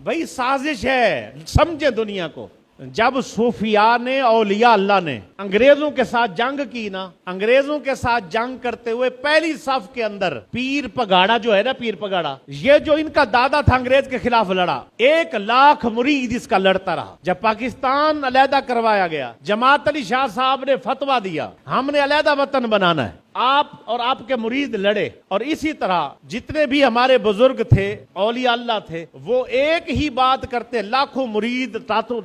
بھائی سازش ہے، سمجھے دنیا کو۔ جب صوفیاء نے، اولیاء اللہ نے انگریزوں کے ساتھ جنگ کی نا، انگریزوں کے ساتھ جنگ کرتے ہوئے پہلی صف کے اندر پیر پگاڑا جو ہے نا، پیر پگاڑا، یہ جو ان کا دادا تھا انگریز کے خلاف لڑا، 1,00,000 مرید اس کا لڑتا رہا۔ جب پاکستان علیحدہ کروایا گیا، جماعت علی شاہ صاحب نے فتویٰ دیا ہم نے علیحدہ وطن بنانا ہے، آپ اور آپ کے مرید لڑے، اور اسی طرح جتنے بھی ہمارے بزرگ تھے، اولیاء اللہ تھے، وہ ایک ہی بات کرتے، لاکھوں مرید،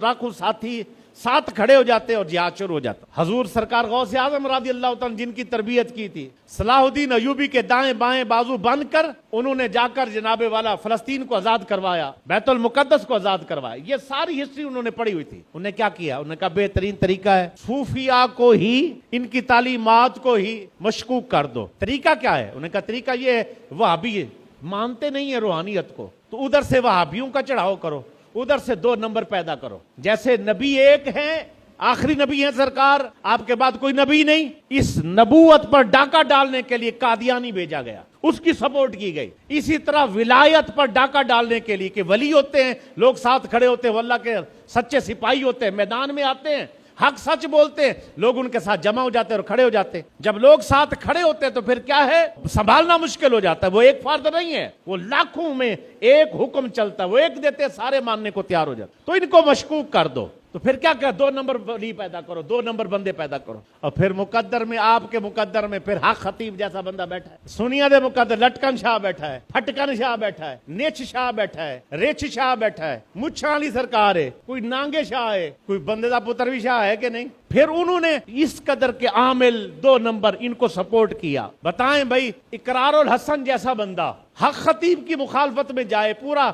لاکھوں ساتھی ساتھ کھڑے ہو جاتے اور جہاد شروع ہو جاتا۔ حضور سرکار غوث اعظم رضی اللہ تعالیٰ جن کی تربیت کی تھی، صلاح الدین ایوبی کے دائیں بائیں بازو بند کر انہوں نے جا کر جناب والا فلسطین کو آزاد کروایا، بیت المقدس کو آزاد کروایا۔ یہ ساری ہسٹری انہوں نے پڑھی ہوئی تھی۔ انہوں نے کیا کیا؟ انہوں نے کہا بہترین طریقہ ہے صوفیاء کو ہی، ان کی تعلیمات کو ہی مشکوک کر دو۔ طریقہ کیا ہے؟ انہوں نے کہا طریقہ یہ ہے، وہابی مانتے نہیں ہیں روحانیت کو، تو ادھر سے وہابیوں کا چڑھاؤ کرو، ادھر سے 2 نمبر پیدا کرو۔ جیسے نبی ایک ہیں، آخری نبی ہیں سرکار، آپ کے بعد کوئی نبی نہیں، اس نبوت پر ڈاکہ ڈالنے کے لیے قادیانی بھیجا گیا، اس کی سپورٹ کی گئی۔ اسی طرح ولایت پر ڈاکہ ڈالنے کے لیے کہ ولی ہوتے ہیں، لوگ ساتھ کھڑے ہوتے ہیں، واللہ کے سچے سپاہی ہوتے ہیں، میدان میں آتے ہیں، حق سچ بولتے ہیں، لوگ ان کے ساتھ جمع ہو جاتے ہیں اور کھڑے ہو جاتے ہیں۔ جب لوگ ساتھ کھڑے ہوتے ہیں تو پھر کیا ہے؟ سنبھالنا مشکل ہو جاتا ہے۔ وہ ایک فرد نہیں ہے، وہ لاکھوں میں ایک حکم چلتا ہے، وہ ایک دیتے سارے ماننے کو تیار ہو جاتے۔ تو ان کو مشکوک کر دو، تو پھر کیا 2 نمبر ولی پیدا کرو، 2 نمبر بندے پیدا کرو، اور پھر مقدر میں، آپ کے مقدر میں پھر حق خطیب جیسا بندہ بیٹھا ہے، سنیا دے مقدر لٹکن شاہ بیٹھا ہے، پھٹکن شاہ بیٹھا ہے، نیچ شاہ بیٹھا ہے، ریچ شاہ بیٹھا ہے، مچھاں والی سرکار ہے، کوئی نانگے شاہ ہے، کوئی بندے دا پتر بھی شاہ ہے کہ نہیں؟ پھر انہوں نے اس قدر کے عامل 2 نمبر ان کو سپورٹ کیا۔ بتائیں بھائی، اقرار الحسن جیسا بندہ حق خطیب کی مخالفت میں جائے، پورا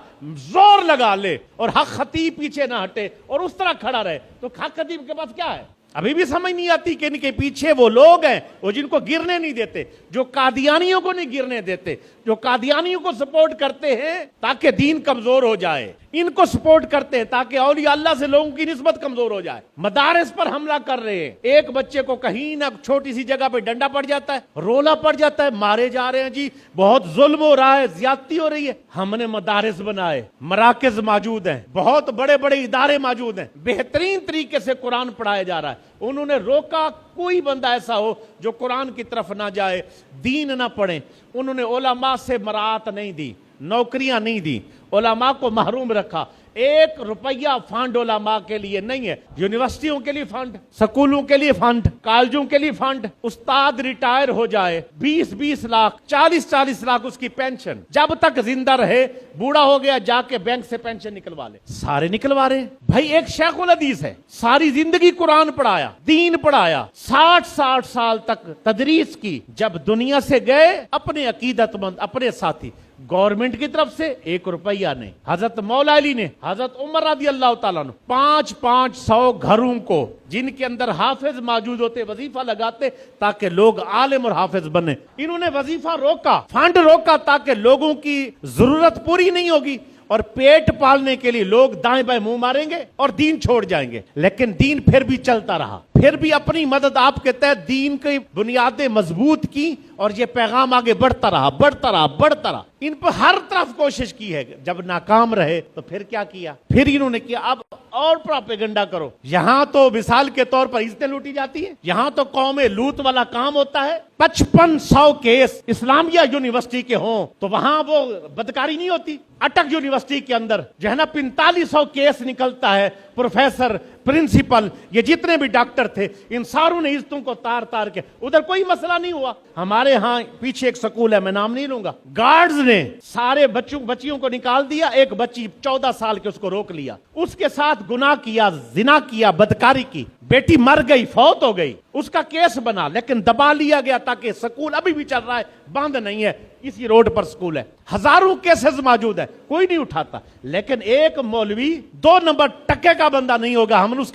زور لگا لے اور حق خطیب پیچھے نہ ہٹے اور اس طرح کھڑا رہے، تو حق خطیب کے پاس کیا ہے؟ ابھی بھی سمجھ نہیں آتی کہ ان کے پیچھے وہ لوگ ہیں وہ جن کو گرنے نہیں دیتے، جو قادیانیوں کو نہیں گرنے دیتے، جو قادیانیوں کو سپورٹ کرتے ہیں تاکہ دین کمزور ہو جائے، ان کو سپورٹ کرتے ہیں تاکہ اولیاء اللہ سے لوگوں کی نسبت کمزور ہو جائے۔ مدارس پر حملہ کر رہے ہیں، ایک بچے کو کہیں نہ چھوٹی سی جگہ پہ ڈنڈا پڑ جاتا ہے، رولا پڑ جاتا ہے، مارے جا رہے ہیں، جی بہت ظلم ہو رہا ہے، زیادتی ہو رہی ہے۔ ہم نے مدارس بنائے، مراکز موجود ہیں، بہت بڑے بڑے ادارے موجود ہیں، بہترین طریقے سے قرآن پڑھایا جا رہا ہے۔ انہوں نے روکا کوئی بندہ ایسا ہو جو قرآن کی طرف نہ جائے، دین نہ پڑھیں۔ انہوں نے علماء سے مراعات نہیں دی، نوکریاں نہیں دی، علماء کو محروم رکھا۔ 1 روپیہ فنڈ علماء کے لیے نہیں ہے، یونیورسٹیوں کے لیے فنڈ، سکولوں کے لیے فنڈ، کالجوں کے لیے فنڈ۔ استاد ریٹائر ہو جائے 20-20 لاکھ 40-40 لاکھ اس کی پینشن، جب تک زندہ رہے، بوڑھا ہو گیا جا کے بینک سے پینشن نکلوا لے۔ سارے نکلوا رہے ہیں بھائی۔ ایک شیخ الحدیث ہے، ساری زندگی قرآن پڑھایا، دین پڑھایا، 60 سال تک تدریس کی۔ جب دنیا سے گئے، اپنے عقیدت مند، اپنے ساتھی، گورنمنٹ کی طرف سے 1 روپیہ نہیں۔ حضرت مولا علی نے، حضرت عمر رضی اللہ تعالیٰ نے 500 گھروں کو جن کے اندر حافظ موجود ہوتے وظیفہ لگاتے تاکہ لوگ عالم اور حافظ بنے۔ انہوں نے وظیفہ روکا، فنڈ روکا تاکہ لوگوں کی ضرورت پوری نہیں ہوگی اور پیٹ پالنے کے لیے لوگ دائیں بائیں منہ ماریں گے اور دین چھوڑ جائیں گے، لیکن دین پھر بھی چلتا رہا۔ پھر بھی اپنی مدد آپ کے تحت دین کی بنیادیں مضبوط کی اور یہ پیغام آگے بڑھتا رہا، بڑھتا رہا، بڑھتا رہا۔ ان پر ہر طرف کوشش کی ہے، جب ناکام رہے تو پھر کیا کیا؟ پھر انہوں نے کیا اب اور پروپیگنڈا کرو۔ یہاں تو مثال کے طور پر عزتیں لوٹی جاتی ہیں، یہاں تو قوم لوط والا کام ہوتا ہے۔ 5500 کیس اسلامیہ یونیورسٹی کے ہوں تو وہاں وہ بدکاری نہیں ہوتی۔ اٹک یونیورسٹی کے اندر جو ہے نا 4500 کیس نکلتا ہے، پروفیسر، پرنسپل، یہ جتنے بھی ڈاکٹر تھے، ان ساروں نے عزتوں کو تار تار کے، ادھر کوئی مسئلہ نہیں ہوا۔ ہمارے ہاں پیچھے ایک سکول ہے، میں نام نہیں لوں گا، گارڈز نے سارے بچیوں کو نکال دیا، ایک بچی 14 سال کے اس کو روک لیا، اس کے ساتھ گناہ کیا، زنا کیا، بدکاری کی، بیٹی مر گئی، فوت ہو گئی، اس کا کیس بنا لیکن دبا لیا گیا تاکہ سکول ابھی بھی چل رہا ہے، بند نہیں ہے، اسی روڈ پر سکول ہے، ہزاروں کیسز موجود ہے، کوئی نہیں اٹھاتا۔ لیکن ایک مولوی 2 نمبر ٹکے کا بندہ نہیں ہوگا، ہم اس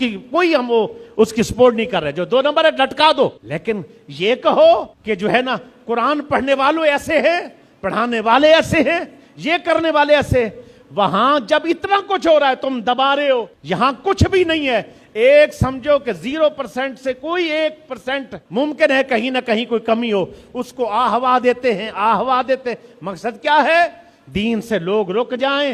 کی سپورٹ نہیں کر رہے، جو 2 نمبر ہے لٹکا دو۔ لیکن یہ کہو کہ جو ہے نا قرآن پڑھنے والوں ایسے ہیں، پڑھانے والے ایسے ہیں، یہ کرنے والے ایسے، وہاں جب اتنا کچھ ہو رہا ہے تم دبا رہے ہو، یہاں کچھ بھی نہیں ہے۔ ایک سمجھو کہ 0% سے کوئی 1% ممکن ہے کہیں نہ کہیں کوئی کمی ہو، اس کو آہوا دیتے ہیں، آہوا دیتے ہیں۔ مقصد کیا ہے؟ دین سے لوگ رک جائیں،